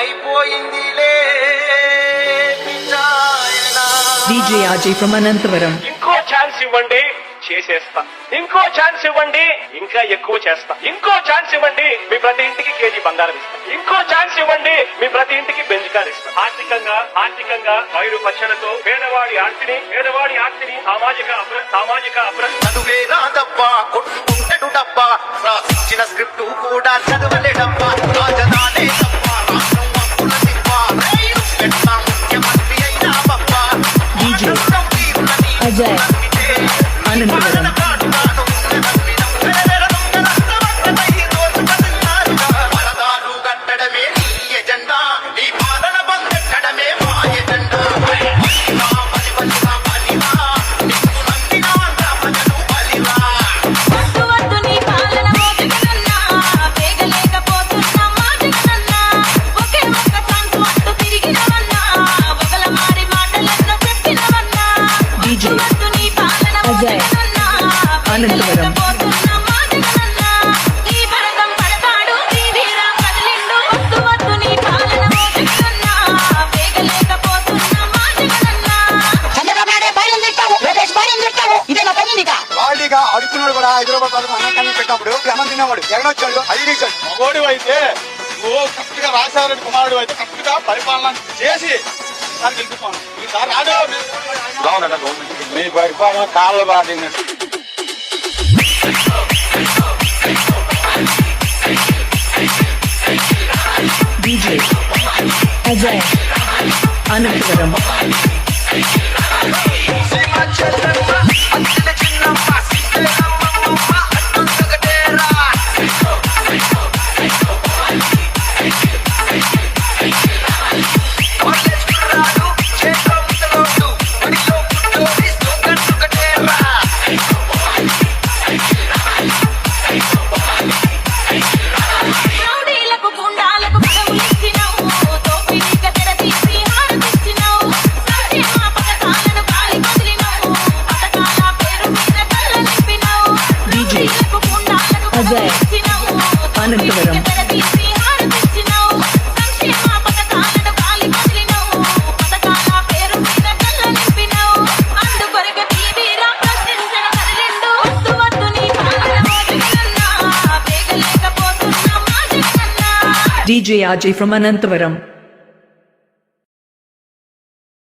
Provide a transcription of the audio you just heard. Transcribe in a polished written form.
అయిపోయిందిలే DJ Ajay from Anantavaram. ఇంకో chance ఇవ్వండి చేసేస్తా, ఇంకో ఛాన్స్ ఇవ్వండి ఇంకా ఎక్కువ చేస్తా, ఇంకో ఛాన్స్ ఇవ్వండి మీ ప్రతి ఇంటికి కేజీ బంగారం ఇస్తా, ఇంకో ఛాన్స్ ఇవ్వండి మీ ప్రతి ఇంటికి బెంజ్ కార్ ఇస్తా. ఆర్థికంగా వైరు పచ్చలతో పేదవాడి ఆస్తిని సామాజిక చదువే రాదబ్బా కొట్టుకుంటాడు డబ్బా రాసిన స్క్రిప్ట్ కూడా చదవలేడబ్బా రాజధానే తప్ప రాష్ట్రం అప్పుల తిప్ప రైలు పెట్టా ముఖ్యమంత్రి అయినా Bappa DJ Ajay Anantavaram. Ajay Anantavaram. అడుక్కున్నాడు కూడా హైదరాబాద్ వాళ్ళకు అన్నకన్నా పెట్టినప్పుడు క్రమం తిన్నవాడు జగనొచ్చాడు అయ్యేశాడు మగోడు అయితే నువ్వు కరెక్ట్ గా రాజశేఖర కుమారుడు అయితే కరెక్ట్ గా పరిపాలన చేసి సార్ గెలుపుకోను ఈసారి రాడు మీ పరిపాలన కాళ్ళ బాధినట్టు DJ Ajay Anantavaram. Ajay Anantavaram. DJ Ajay from Anantavaram.